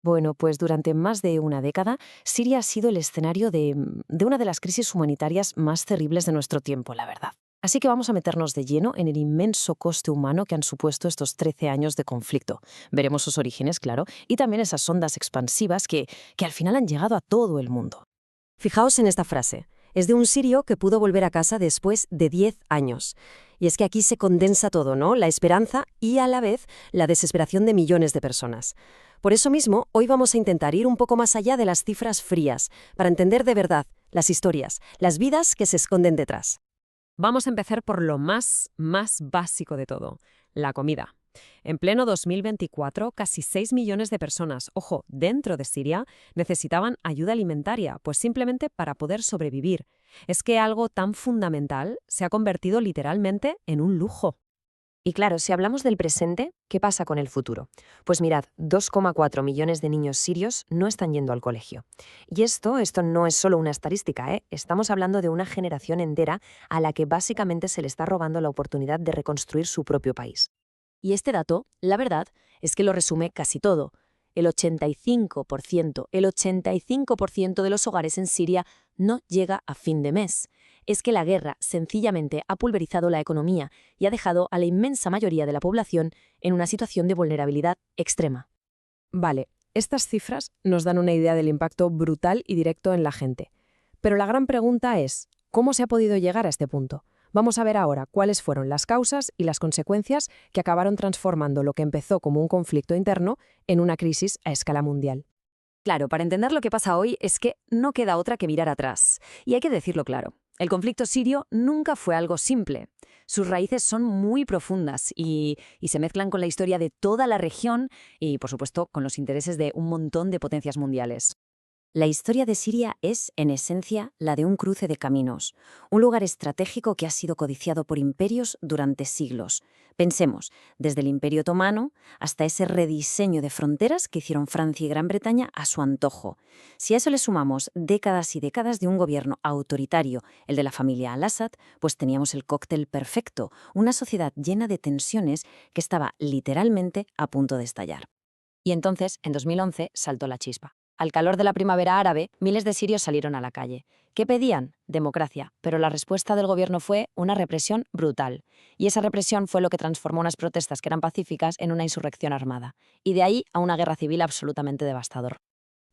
Bueno, pues durante más de una década, Siria ha sido el escenario de una de las crisis humanitarias más terribles de nuestro tiempo, la verdad. Así que vamos a meternos de lleno en el inmenso coste humano que han supuesto estos 13 años de conflicto. Veremos sus orígenes, claro, y también esas ondas expansivas que al final han llegado a todo el mundo. Fijaos en esta frase. Es de un sirio que pudo volver a casa después de 10 años. Y es que aquí se condensa todo, ¿no? La esperanza y a la vez la desesperación de millones de personas. Por eso mismo, hoy vamos a intentar ir un poco más allá de las cifras frías, para entender de verdad las historias, las vidas que se esconden detrás. Vamos a empezar por lo más básico de todo, la comida. En pleno 2024, casi 6 millones de personas, ojo, dentro de Siria, necesitaban ayuda alimentaria, pues simplemente para poder sobrevivir. Es que algo tan fundamental se ha convertido literalmente en un lujo. Y claro, si hablamos del presente, ¿qué pasa con el futuro? Pues mirad, 2,4 millones de niños sirios no están yendo al colegio. Y esto no es solo una estadística, ¿eh? Estamos hablando de una generación entera a la que básicamente se le está robando la oportunidad de reconstruir su propio país. Y este dato, la verdad, es que lo resume casi todo. El 85% de los hogares en Siria no llega a fin de mes. Es que la guerra sencillamente ha pulverizado la economía y ha dejado a la inmensa mayoría de la población en una situación de vulnerabilidad extrema. Vale, estas cifras nos dan una idea del impacto brutal y directo en la gente. Pero la gran pregunta es, ¿cómo se ha podido llegar a este punto? Vamos a ver ahora cuáles fueron las causas y las consecuencias que acabaron transformando lo que empezó como un conflicto interno en una crisis a escala mundial. Claro, para entender lo que pasa hoy es que no queda otra que mirar atrás. Y hay que decirlo claro, el conflicto sirio nunca fue algo simple. Sus raíces son muy profundas y se mezclan con la historia de toda la región y, por supuesto, con los intereses de un montón de potencias mundiales. La historia de Siria es, en esencia, la de un cruce de caminos, un lugar estratégico que ha sido codiciado por imperios durante siglos. Pensemos, desde el Imperio Otomano hasta ese rediseño de fronteras que hicieron Francia y Gran Bretaña a su antojo. Si a eso le sumamos décadas y décadas de un gobierno autoritario, el de la familia Al-Assad, pues teníamos el cóctel perfecto, una sociedad llena de tensiones que estaba literalmente a punto de estallar. Y entonces, en 2011, saltó la chispa. Al calor de la primavera árabe, miles de sirios salieron a la calle. ¿Qué pedían? Democracia, pero la respuesta del gobierno fue una represión brutal. Y esa represión fue lo que transformó unas protestas que eran pacíficas en una insurrección armada. Y de ahí a una guerra civil absolutamente devastador.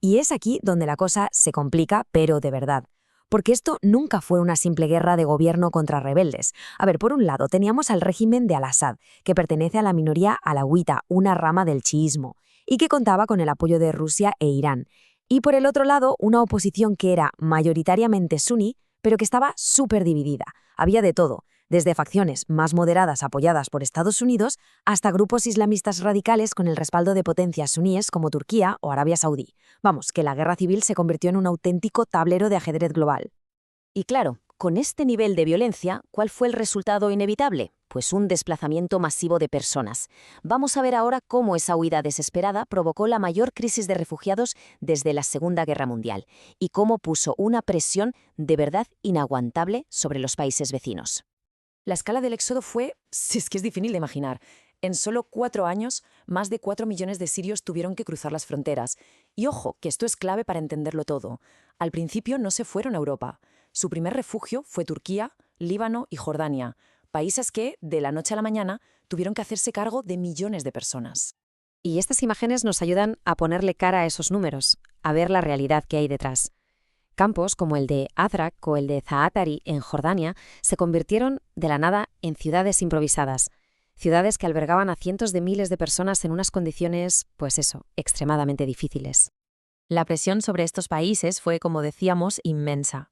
Y es aquí donde la cosa se complica, pero de verdad. Porque esto nunca fue una simple guerra de gobierno contra rebeldes. A ver, por un lado teníamos al régimen de Al-Assad, que pertenece a la minoría alawita, una rama del chiismo, y que contaba con el apoyo de Rusia e Irán. Y por el otro lado, una oposición que era mayoritariamente suní, pero que estaba súper dividida. Había de todo, desde facciones más moderadas apoyadas por Estados Unidos hasta grupos islamistas radicales con el respaldo de potencias suníes como Turquía o Arabia Saudí. Vamos, que la guerra civil se convirtió en un auténtico tablero de ajedrez global. Y claro, con este nivel de violencia, ¿cuál fue el resultado inevitable? Pues un desplazamiento masivo de personas. Vamos a ver ahora cómo esa huida desesperada provocó la mayor crisis de refugiados desde la Segunda Guerra Mundial y cómo puso una presión de verdad inaguantable sobre los países vecinos. La escala del éxodo fue, si es que es difícil de imaginar. En solo 4 años, más de 4 millones de sirios tuvieron que cruzar las fronteras. Y ojo, que esto es clave para entenderlo todo. Al principio no se fueron a Europa. Su primer refugio fue Turquía, Líbano y Jordania, países que, de la noche a la mañana, tuvieron que hacerse cargo de millones de personas. Y estas imágenes nos ayudan a ponerle cara a esos números, a ver la realidad que hay detrás. Campos como el de Azraq o el de Zaatari en Jordania se convirtieron de la nada en ciudades improvisadas, ciudades que albergaban a cientos de miles de personas en unas condiciones, pues eso, extremadamente difíciles. La presión sobre estos países fue, como decíamos, inmensa.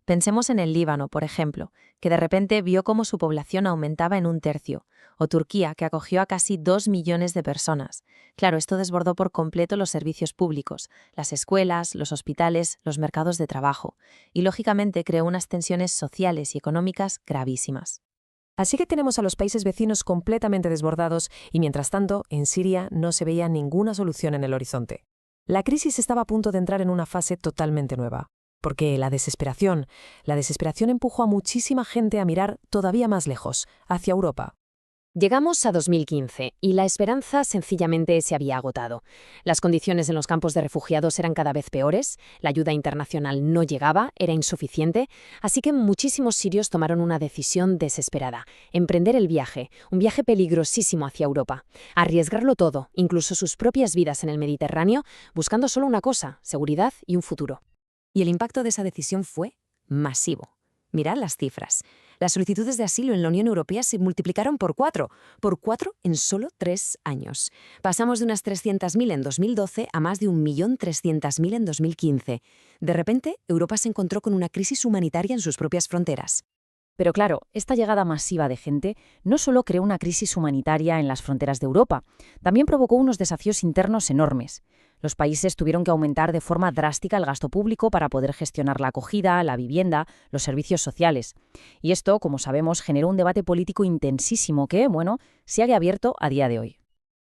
Pensemos en el Líbano, por ejemplo, que de repente vio cómo su población aumentaba en 1/3, o Turquía, que acogió a casi 2 millones de personas. Claro, esto desbordó por completo los servicios públicos, las escuelas, los hospitales, los mercados de trabajo, y lógicamente creó unas tensiones sociales y económicas gravísimas. Así que tenemos a los países vecinos completamente desbordados y, mientras tanto, en Siria no se veía ninguna solución en el horizonte. La crisis estaba a punto de entrar en una fase totalmente nueva. Porque la desesperación empujó a muchísima gente a mirar todavía más lejos, hacia Europa. Llegamos a 2015 y la esperanza sencillamente se había agotado. Las condiciones en los campos de refugiados eran cada vez peores, la ayuda internacional no llegaba, era insuficiente, así que muchísimos sirios tomaron una decisión desesperada: emprender el viaje, un viaje peligrosísimo hacia Europa, arriesgarlo todo, incluso sus propias vidas en el Mediterráneo, buscando solo una cosa: seguridad y un futuro. Y el impacto de esa decisión fue masivo. Mirad las cifras. Las solicitudes de asilo en la Unión Europea se multiplicaron por 4 en solo 3 años. Pasamos de unas 300.000 en 2012 a más de 1.300.000 en 2015. De repente, Europa se encontró con una crisis humanitaria en sus propias fronteras. Pero claro, esta llegada masiva de gente no solo creó una crisis humanitaria en las fronteras de Europa, también provocó unos desafíos internos enormes. Los países tuvieron que aumentar de forma drástica el gasto público para poder gestionar la acogida, la vivienda, los servicios sociales. Y esto, como sabemos, generó un debate político intensísimo que, sigue abierto a día de hoy.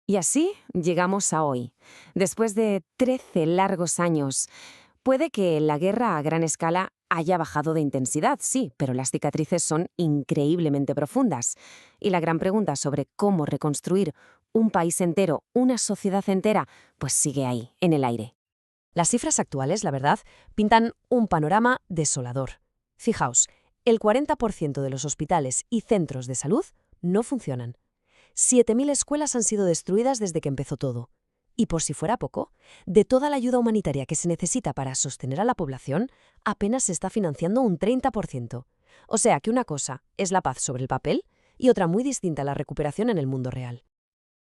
Y así llegamos a hoy. Después de 13 largos años, puede que la guerra a gran escala haya bajado de intensidad, sí, pero las cicatrices son increíblemente profundas. Y la gran pregunta sobre cómo reconstruir un país entero, una sociedad entera, pues sigue ahí, en el aire. Las cifras actuales, la verdad, pintan un panorama desolador. Fijaos, el 40% de los hospitales y centros de salud no funcionan. 7.000 escuelas han sido destruidas desde que empezó todo. Y por si fuera poco, de toda la ayuda humanitaria que se necesita para sostener a la población, apenas se está financiando un 30%. O sea que una cosa es la paz sobre el papel y otra muy distinta la recuperación en el mundo real.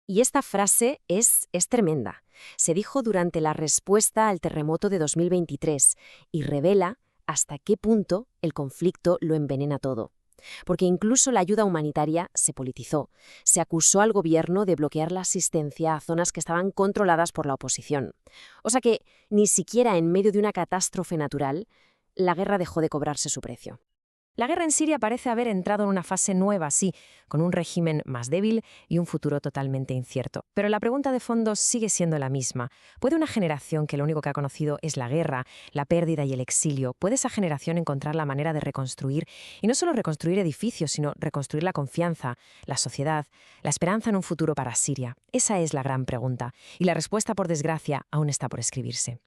Y esta frase es tremenda. Se dijo durante la respuesta al terremoto de 2023 y revela hasta qué punto el conflicto lo envenena todo. Porque incluso la ayuda humanitaria se politizó. Se acusó al gobierno de bloquear la asistencia a zonas que estaban controladas por la oposición. O sea que ni siquiera en medio de una catástrofe natural, la guerra dejó de cobrarse su precio. La guerra en Siria parece haber entrado en una fase nueva, sí, con un régimen más débil y un futuro totalmente incierto. Pero la pregunta de fondo sigue siendo la misma. ¿Puede una generación que lo único que ha conocido es la guerra, la pérdida y el exilio, puede esa generación encontrar la manera de reconstruir, y no solo reconstruir edificios, sino reconstruir la confianza, la sociedad, la esperanza en un futuro para Siria? Esa es la gran pregunta, y la respuesta, por desgracia, aún está por escribirse.